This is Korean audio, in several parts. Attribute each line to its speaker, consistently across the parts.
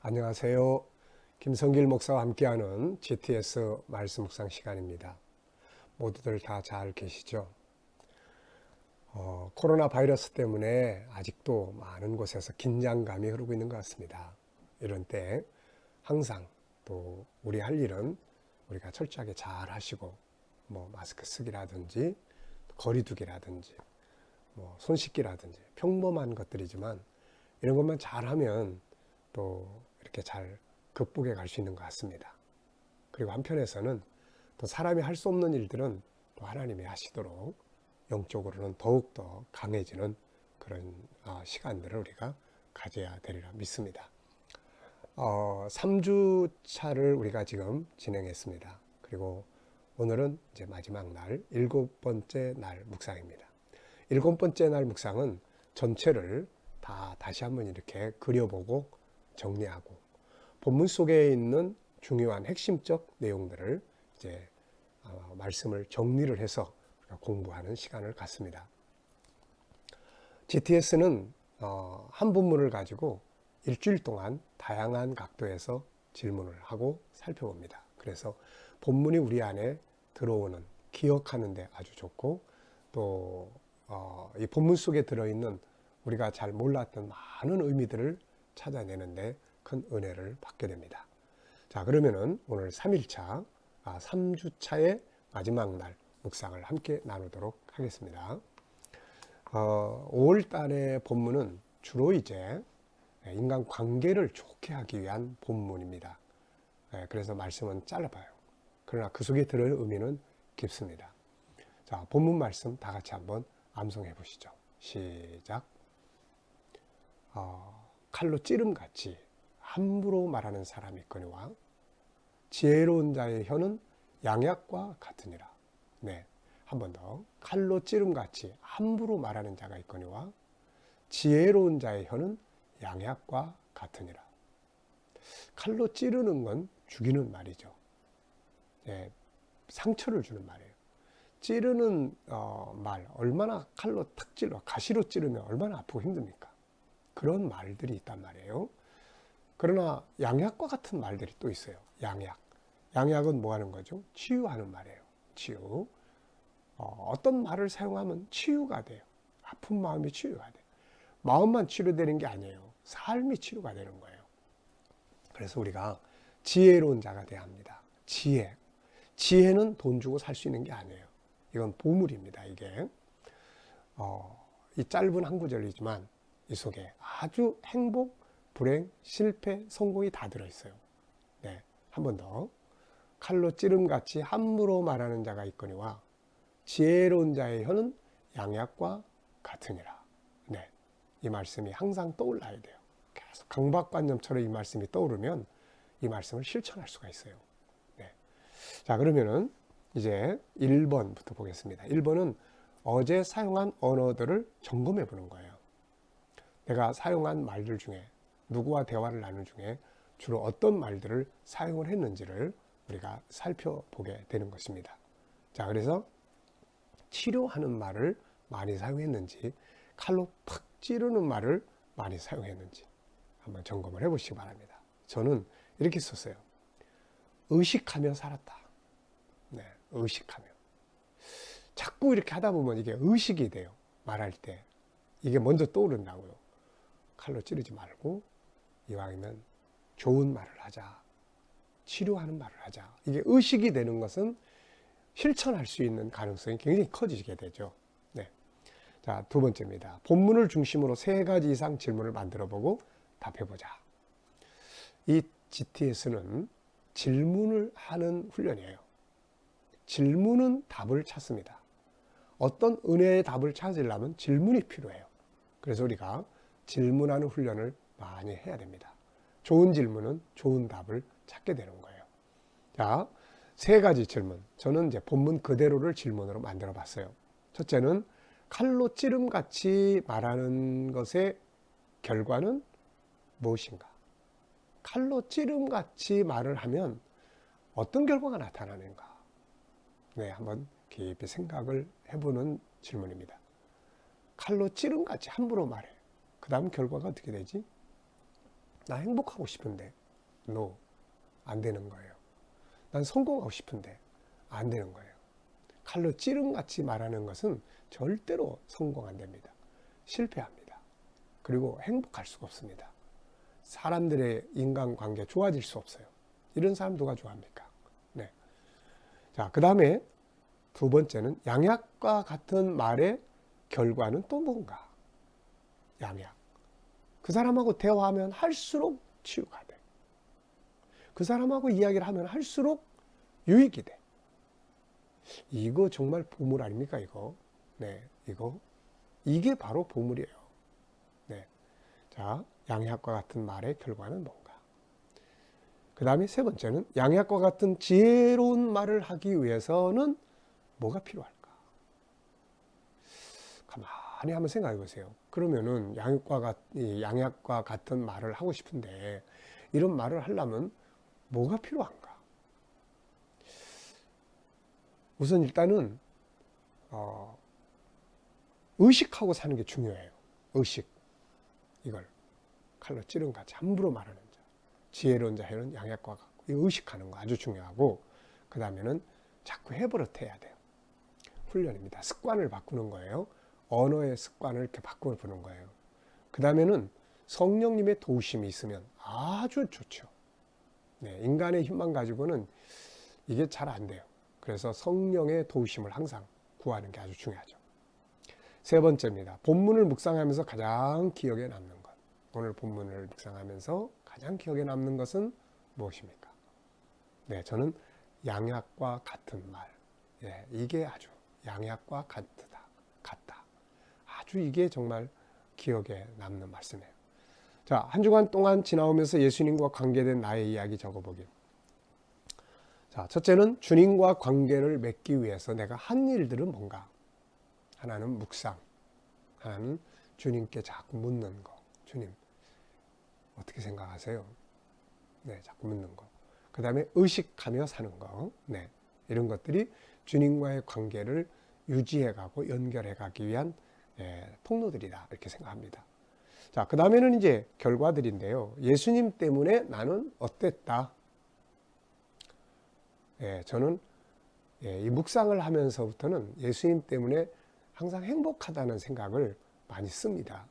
Speaker 1: 안녕하세요. 김성길 목사와 함께하는 GTS 말씀 묵상 시간입니다. 모두들 다 잘 계시죠? 코로나 바이러스 때문에 아직도 많은 곳에서 긴장감이 흐르고 있는 것 같습니다. 이런 때 항상 또 우리 할 일은 우리가 철저하게 잘 하시고 마스크 쓰기라든지 거리 두기라든지 손 씻기라든지 평범한 것들이지만 이런 것만 잘하면 또 이렇게 잘 극복해 갈 수 있는 것 같습니다. 그리고 한편에서는 또 사람이 할 수 없는 일들은 또 하나님이 하시도록 영적으로는 더욱더 강해지는 그런 시간들을 우리가 가져야 되리라 믿습니다. 3주 차를 우리가 지금 진행했습니다. 그리고 오늘은 이제 마지막 날, 7번째 날 묵상입니다. 7번째 날 묵상은 전체를 다시 한번 이렇게 그려보고 정리하고 본문 속에 있는 중요한 핵심적 내용들을 이제 말씀을 정리를 해서 공부하는 시간을 갖습니다. GTS는 한 본문을 가지고 일주일 동안 다양한 각도에서 질문을 하고 살펴봅니다. 그래서 본문이 우리 안에 들어오는, 기억하는 데 아주 좋고 또 이 본문 속에 들어있는 우리가 잘 몰랐던 많은 의미들을 찾아내는데 큰 은혜를 받게 됩니다. 자, 그러면은 오늘 3일차, 3주차의 마지막 날 묵상을 함께 나누도록 하겠습니다. 5월 달의 본문은 주로 이제 인간 관계를 좋게 하기 위한 본문입니다. 그래서 말씀은 짧아요. 그러나 그 속에 들어있는 의미는 깊습니다. 자, 본문 말씀 다 같이 한번 암송해 보시죠. 시작. 칼로 찌름같이 함부로 말하는 사람이 있거니와 지혜로운 자의 혀는 양약과 같으니라. 네, 한 번 더. 칼로 찌름같이 함부로 말하는 자가 있거니와 지혜로운 자의 혀는 양약과 같으니라. 칼로 찌르는 건 죽이는 말이죠. 네, 상처를 주는 말이에요. 찌르는 말, 얼마나 칼로 탁 찔러, 가시로 찌르면 얼마나 아프고 힘듭니까? 그런 말들이 있단 말이에요. 그러나 양약과 같은 말들이 또 있어요. 양약. 양약은 뭐 하는 거죠? 치유하는 말이에요. 치유. 어떤 말을 사용하면 치유가 돼요. 아픈 마음이 치유가 돼요. 마음만 치료되는 게 아니에요. 삶이 치료가 되는 거예요. 그래서 우리가 지혜로운 자가 돼야 합니다. 지혜. 지혜는 돈 주고 살 수 있는 게 아니에요. 이건 보물입니다. 이게. 이 짧은 한 구절이지만 이 속에 아주 행복, 불행, 실패, 성공이 다 들어있어요. 네, 한 번 더. 칼로 찌름같이 함부로 말하는 자가 있거니와 지혜로운 자의 혀는 양약과 같으니라. 네, 이 말씀이 항상 떠올라야 돼요. 계속 강박관념처럼 이 말씀이 떠오르면 이 말씀을 실천할 수가 있어요. 네. 자, 그러면은 이제 1번부터 보겠습니다. 1번은 어제 사용한 언어들을 점검해 보는 거예요. 내가 사용한 말들 중에 누구와 대화를 나눈 중에 주로 어떤 말들을 사용을 했는지를 우리가 살펴보게 되는 것입니다. 자, 그래서 치료하는 말을 많이 사용했는지 칼로 팍 찌르는 말을 많이 사용했는지 한번 점검을 해보시기 바랍니다. 저는 이렇게 썼어요. 의식하며 살았다. 네, 의식하며. 자꾸 이렇게 하다 보면 이게 의식이 돼요. 말할 때. 이게 먼저 떠오른다고요. 칼로 찌르지 말고 이왕이면 좋은 말을 하자. 치료하는 말을 하자. 이게 의식이 되는 것은 실천할 수 있는 가능성이 굉장히 커지게 되죠. 네. 자, 두 번째입니다. 본문을 중심으로 3가지 이상 질문을 만들어 보고 답해보자. 이 GTS는 질문을 하는 훈련이에요. 질문은 답을 찾습니다. 어떤 은혜의 답을 찾으려면 질문이 필요해요. 그래서 우리가 질문하는 훈련을 많이 해야 됩니다. 좋은 질문은 좋은 답을 찾게 되는 거예요. 자, 3가지 질문. 저는 이제 본문 그대로를 질문으로 만들어 봤어요. 첫째는 칼로 찌름같이 말하는 것의 결과는 무엇인가? 칼로 찌름같이 말을 하면 어떤 결과가 나타나는가? 네, 한번 깊이 생각을 해보는 질문입니다. 칼로 찌름같이 함부로 말해. 그 다음 결과가 어떻게 되지? 나 행복하고 싶은데 no, 안 되는 거예요. 난 성공하고 싶은데 안 되는 거예요. 칼로 찌름같이 말하는 것은 절대로 성공 안 됩니다. 실패합니다. 그리고 행복할 수가 없습니다. 사람들의 인간관계 좋아질 수 없어요. 이런 사람 누가 좋아합니까? 네. 자, 그 다음에 두 번째는 양약과 같은 말의 결과는 또 뭔가? 양약. 그 사람하고 대화하면 할수록 치유가 돼. 그 사람하고 이야기를 하면 할수록 유익이 돼. 이거 정말 보물 아닙니까, 이거? 네, 이게 바로 보물이에요. 네. 자, 양약과 같은 말의 결과는 뭔가? 그 다음에 세 번째는 양약과 같은 지혜로운 말을 하기 위해서는 뭐가 필요할까? 가만히 한번 생각해 보세요. 그러면은 양약과 같은 말을 하고 싶은데 이런 말을 하려면 뭐가 필요한가? 우선 일단은 의식하고 사는 게 중요해요. 의식. 이걸 칼로 찌른같이 함부로 말하는 자. 지혜로운 자에는 양약과 같고 의식하는 거 아주 중요하고, 그 다음에는 자꾸 해버릇해야 돼요. 훈련입니다. 습관을 바꾸는 거예요. 언어의 습관을 이렇게 바꿔보는 거예요. 그 다음에는 성령님의 도우심이 있으면 아주 좋죠. 네, 인간의 힘만 가지고는 이게 잘 안 돼요. 그래서 성령의 도우심을 항상 구하는 게 아주 중요하죠. 세 번째입니다. 본문을 묵상하면서 가장 기억에 남는 것. 오늘 본문을 묵상하면서 가장 기억에 남는 것은 무엇입니까? 네, 저는 양약과 같은 말. 예, 이게 아주 양약과 같다. 아주 이게 정말 기억에 남는 말씀이에요. 자, 한 주간 동안 지나오면서 예수님과 관계된 나의 이야기 적어보기. 자, 첫째는 주님과 관계를 맺기 위해서 내가 한 일들은 뭔가? 하나는 묵상, 하나는 주님께 자꾸 묻는 거. 주님, 어떻게 생각하세요? 네, 자꾸 묻는 거. 그 다음에 의식하며 사는 거. 네, 이런 것들이 주님과의 관계를 유지해가고 연결해가기 위한 통로들이다, 이렇게 생각합니다. 자, 그 다음에는 이제 결과들인데요. 예수님 때문에 나는 어땠다? 저는 이 묵상을 하면서부터는 예수님 때문에 항상 행복하다는 생각을 많이 씁니다.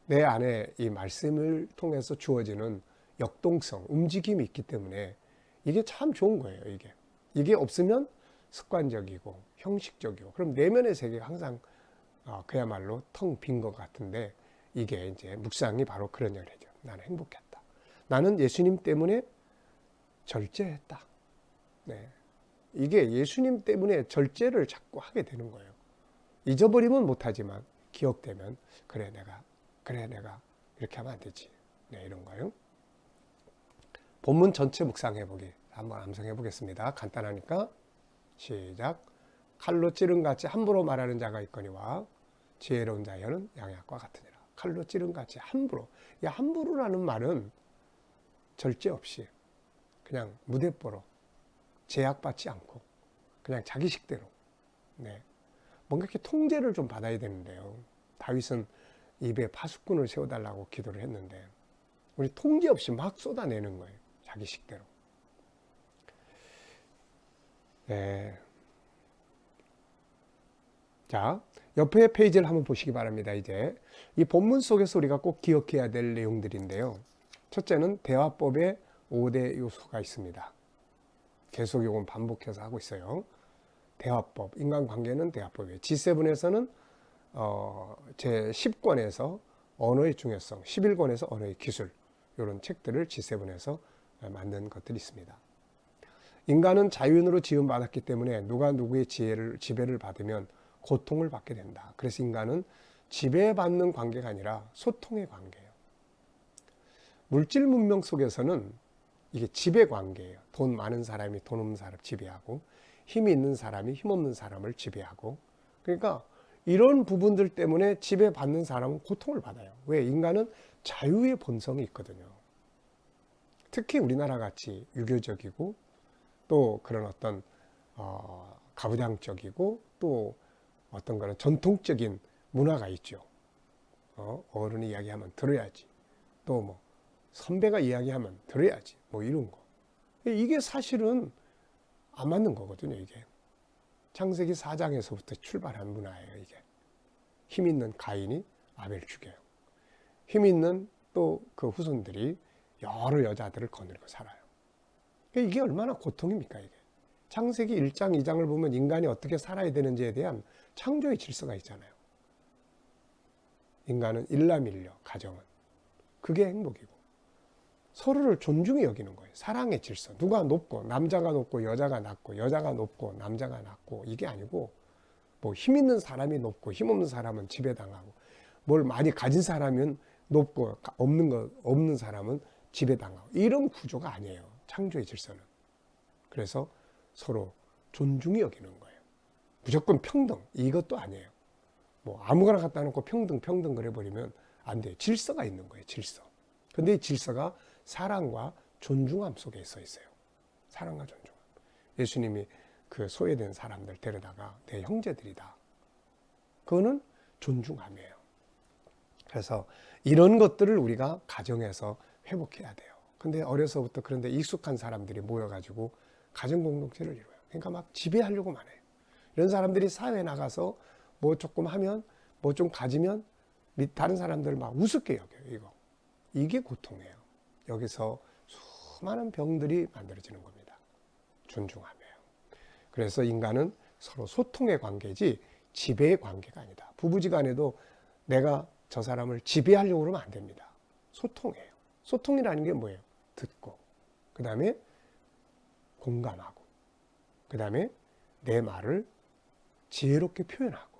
Speaker 1: 내 안에 이 말씀을 통해서 주어지는 역동성, 움직임이 있기 때문에 이게 참 좋은 거예요. 이게 없으면 습관적이고 형식적이고, 그럼 내면의 세계가 항상 그야말로 텅 빈 것 같은데, 이게 이제 묵상이 바로 그런 역할이죠. 나는 행복했다. 나는 예수님 때문에 절제했다. 네. 이게 예수님 때문에 절제를 자꾸 하게 되는 거예요. 잊어버리면 못하지만 기억되면 그래 내가 이렇게 하면 안 되지. 네, 이런 거예요. 본문 전체 묵상해보기 한번 암송해 보겠습니다. 간단하니까 시작. 칼로 찌른같이 함부로 말하는 자가 있거니와 지혜로운 자여는 양약과 같으니라. 칼로 찌른같이 함부로. 이 함부로라는 말은 절제 없이 그냥 무대뽀로 제약받지 않고 그냥 자기 식대로, 네, 뭔가 이렇게 통제를 좀 받아야 되는데요. 다윗은 입에 파수꾼을 세워달라고 기도를 했는데 우리 통제 없이 막 쏟아내는 거예요. 자기 식대로. 네. 자, 옆에 페이지를 한번 보시기 바랍니다. 이제 이 본문 속에서 우리가 꼭 기억해야 될 내용들인데요. 첫째는 대화법에 5대 요소가 있습니다. 계속 이건 반복해서 하고 있어요. 대화법, 인간관계는 대화법이에요. G7에서는 제 10권에서 언어의 중요성, 11권에서 언어의 기술, 이런 책들을 G7에서 만든 것들이 있습니다. 인간은 자유인으로 지음받았기 때문에 누가 누구의 지배를 받으면 고통을 받게 된다. 그래서 인간은 지배받는 관계가 아니라 소통의 관계예요. 물질 문명 속에서는 이게 지배 관계예요. 돈 많은 사람이 돈 없는 사람 지배하고, 힘이 있는 사람이 힘 없는 사람을 지배하고. 그러니까 이런 부분들 때문에 지배받는 사람은 고통을 받아요. 왜? 인간은 자유의 본성이 있거든요. 특히 우리나라 같이 유교적이고 또 그런 어떤 가부장적이고 또 어떤 거는 전통적인 문화가 있죠. 어른이 이야기하면 들어야지. 또 뭐 선배가 이야기하면 들어야지. 뭐 이런 거. 이게 사실은 안 맞는 거거든요, 이게. 창세기 4장에서부터 출발한 문화예요, 이게. 힘 있는 가인이 아벨 죽여요. 힘 있는 또 그 후손들이 여러 여자들을 거느리고 살아요. 이게 얼마나 고통입니까, 이게. 창세기 1장, 2장을 보면 인간이 어떻게 살아야 되는지에 대한 창조의 질서가 있잖아요. 인간은 일남일녀, 가정은. 그게 행복이고. 서로를 존중히 여기는 거예요. 사랑의 질서. 누가 높고, 남자가 높고, 여자가 낮고, 여자가 높고, 남자가 낮고, 이게 아니고, 뭐 힘 있는 사람이 높고, 힘 없는 사람은 지배당하고, 뭘 많이 가진 사람은 높고, 없는 사람은 지배당하고, 이런 구조가 아니에요. 창조의 질서는. 그래서 서로 존중히 여기는 거예요. 무조건 평등, 이것도 아니에요. 뭐 아무거나 갖다 놓고 평등 그래 버리면 안 돼요. 질서가 있는 거예요. 질서. 근데 이 질서가 사랑과 존중함 속에 서 있어요. 사랑과 존중함. 예수님이 그 소외된 사람들 데려다가 내 형제들이다. 그거는 존중함이에요. 그래서 이런 것들을 우리가 가정에서 회복해야 돼요. 근데 어려서부터 그런데 익숙한 사람들이 모여가지고 가정 공동체를 이루어요. 그러니까 막 지배하려고만 해요. 이런 사람들이 사회에 나가서 뭐 조금 하면, 뭐 좀 가지면 다른 사람들 막 우습게 여겨요. 이게 고통이에요. 여기서 수많은 병들이 만들어지는 겁니다. 존중하며요. 그래서 인간은 서로 소통의 관계지 지배의 관계가 아니다. 부부지간에도 내가 저 사람을 지배하려고 그러면 안 됩니다. 소통이에요. 소통이라는 게 뭐예요? 듣고, 그 다음에 공감하고, 그 다음에 내 말을 지혜롭게 표현하고,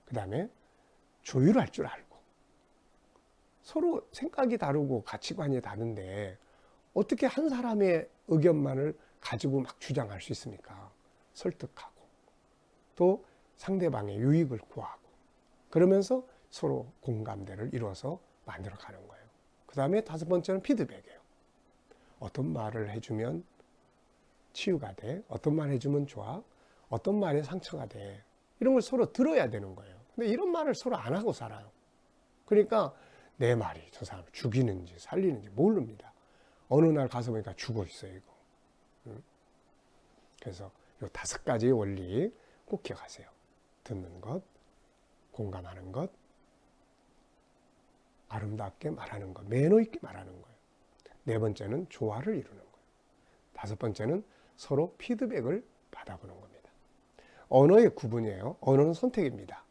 Speaker 1: 그 다음에 조율할 줄 알고. 서로 생각이 다르고 가치관이 다른데 어떻게 한 사람의 의견만을 가지고 막 주장할 수 있습니까? 설득하고 또 상대방의 유익을 구하고 그러면서 서로 공감대를 이루어서 만들어가는 거예요. 그 다음에 5번째는 피드백이에요. 어떤 말을 해주면 치유가 돼, 어떤 말 해주면 좋아, 어떤 말에 상처가 돼, 이런 걸 서로 들어야 되는 거예요. 근데 이런 말을 서로 안 하고 살아요. 그러니까 내 말이 저 사람을 죽이는지 살리는지 모릅니다. 어느 날 가서 보니까 죽어 있어요, 이거. 그래서 이 5가지의 원리 꼭 기억하세요. 듣는 것, 공감하는 것, 아름답게 말하는 것, 매너 있게 말하는 거예요. 4번째는 조화를 이루는 거예요. 5번째는 서로 피드백을 받아보는 겁니다. 언어의 구분이에요. 언어는 선택입니다.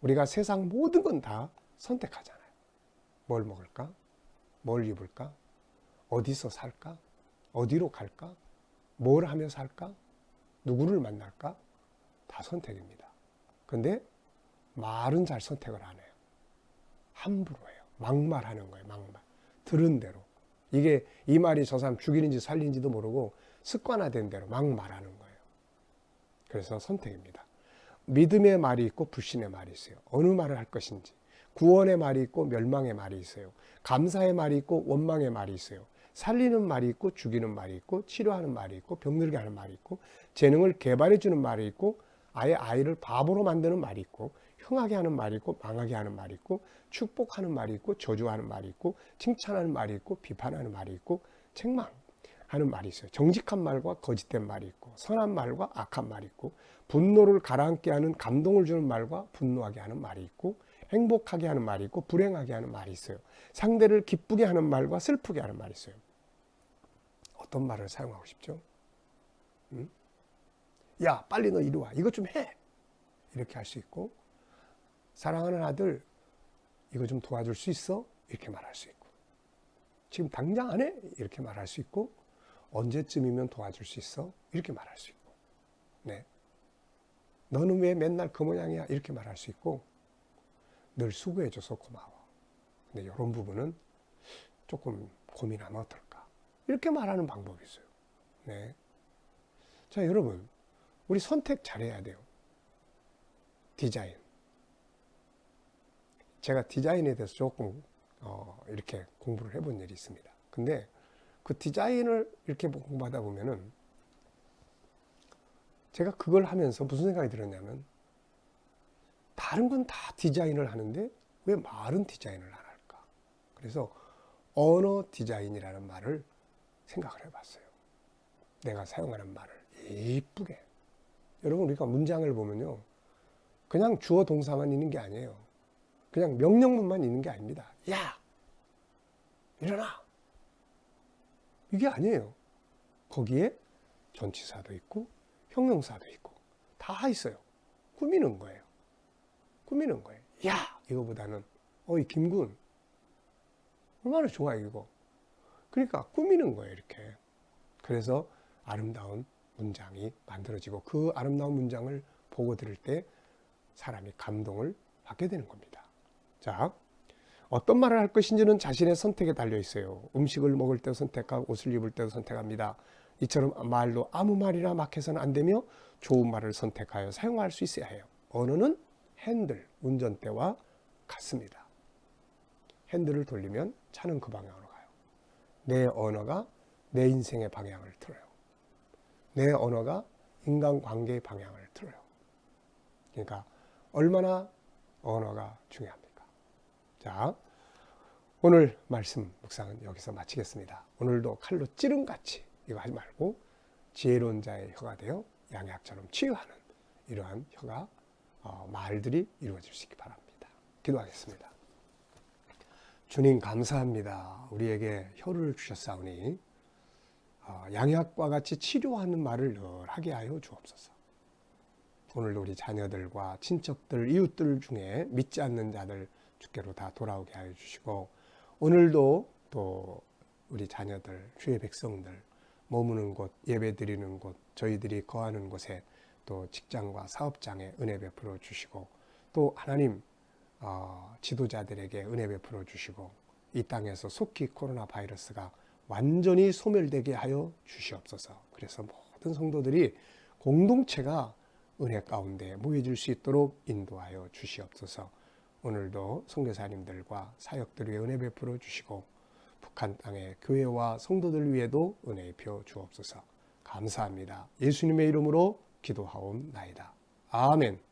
Speaker 1: 우리가 세상 모든 건 다 선택하잖아요. 뭘 먹을까? 뭘 입을까? 어디서 살까? 어디로 갈까? 뭘 하며 살까? 누구를 만날까? 다 선택입니다. 근데 말은 잘 선택을 안 해요. 함부로 해요. 막말하는 거예요. 막말. 들은 대로. 이게 이 말이 저 사람 죽이는지 살리는지도 모르고 습관화된 대로 막 말하는 거예요. 그래서 선택입니다. 믿음의 말이 있고 불신의 말이 있어요. 어느 말을 할 것인지. 구원의 말이 있고 멸망의 말이 있어요. 감사의 말이 있고 원망의 말이 있어요. 살리는 말이 있고 죽이는 말이 있고 치료하는 말이 있고 병들게 하는 말이 있고 재능을 개발해 주는 말이 있고 아예 아이를 바보로 만드는 말이 있고 흥하게 하는 말이 있고 망하게 하는 말이 있고 축복하는 말이 있고 저주하는 말이 있고 칭찬하는 말이 있고 비판하는 말이 있고 책망하는 말이 있어요. 정직한 말과 거짓된 말이 있고 선한 말과 악한 말이 있고 분노를 가라앉게 하는 감동을 주는 말과 분노하게 하는 말이 있고 행복하게 하는 말이 있고 불행하게 하는 말이 있어요. 상대를 기쁘게 하는 말과 슬프게 하는 말이 있어요. 어떤 말을 사용하고 싶죠? 응? 야, 빨리 너 이리 와. 이것 좀 해. 이렇게 할 수 있고 사랑하는 아들 이거 좀 도와줄 수 있어? 이렇게 말할 수 있고 지금 당장 안 해? 이렇게 말할 수 있고 언제쯤이면 도와줄 수 있어? 이렇게 말할 수 있고 네. 너는 왜 맨날 그 모양이야? 이렇게 말할 수 있고 늘 수고해줘서 고마워. 근데 이런 부분은 조금 고민하면 어떨까? 이렇게 말하는 방법이 있어요. 네. 자, 여러분, 우리 선택 잘해야 돼요. 디자인. 제가 디자인에 대해서 조금 이렇게 공부를 해본 일이 있습니다. 근데 그 디자인을 이렇게 공부하다 보면은 제가 그걸 하면서 무슨 생각이 들었냐면 다른 건 다 디자인을 하는데 왜 말은 디자인을 안 할까? 그래서 언어 디자인이라는 말을 생각을 해봤어요. 내가 사용하는 말을 이쁘게. 여러분, 우리가 문장을 보면요, 그냥 주어 동사만 있는 게 아니에요. 그냥 명령문만 있는 게 아닙니다. 야! 일어나! 이게 아니에요. 거기에 전치사도 있고 형용사도 있고 다 있어요. 꾸미는 거예요. 꾸미는 거예요. 야! 이거보다는 어이 김군 얼마나 좋아 이거. 그러니까 꾸미는 거예요, 이렇게. 그래서 아름다운 문장이 만들어지고 그 아름다운 문장을 보고 들을 때 사람이 감동을 받게 되는 겁니다. 자, 어떤 말을 할 것인지는 자신의 선택에 달려 있어요. 음식을 먹을 때 선택하고 옷을 입을 때도 선택합니다. 이처럼 말도 아무 말이나 막 해서는 안 되며 좋은 말을 선택하여 사용할 수 있어야 해요. 언어는 핸들, 운전대와 같습니다. 핸들을 돌리면 차는 그 방향으로 가요. 내 언어가 내 인생의 방향을 틀어요. 내 언어가 인간관계의 방향을 틀어요. 그러니까 얼마나 언어가 중요합니까? 자, 오늘 말씀 묵상은 여기서 마치겠습니다. 오늘도 칼로 찌름같이 이거 하지 말고 지혜로운 자의 혀가 되어 양약처럼 치유하는 이러한 혀가 말들이 이루어질 수 있기 바랍니다. 기도하겠습니다. 주님 감사합니다. 우리에게 혀를 주셨사오니 양약과 같이 치료하는 말을 늘 하게 하여 주옵소서. 오늘도 우리 자녀들과 친척들, 이웃들 중에 믿지 않는 자들 주께로 다 돌아오게 하여 주시고, 오늘도 또 우리 자녀들, 주의 백성들 머무는 곳, 예배 드리는 곳, 저희들이 거하는 곳에 또 직장과 사업장에 은혜 베풀어 주시고, 또 하나님 지도자들에게 은혜 베풀어 주시고, 이 땅에서 속히 코로나 바이러스가 완전히 소멸되게 하여 주시옵소서. 그래서 모든 성도들이 공동체가 은혜 가운데 모여질 수 있도록 인도하여 주시옵소서. 오늘도 선교사님들과 사역들 위해 은혜 베풀어 주시고 북한 땅의 교회와 성도들 위에도 은혜 입혀 주옵소서. 감사합니다. 예수님의 이름으로 기도하옵나이다. 아멘.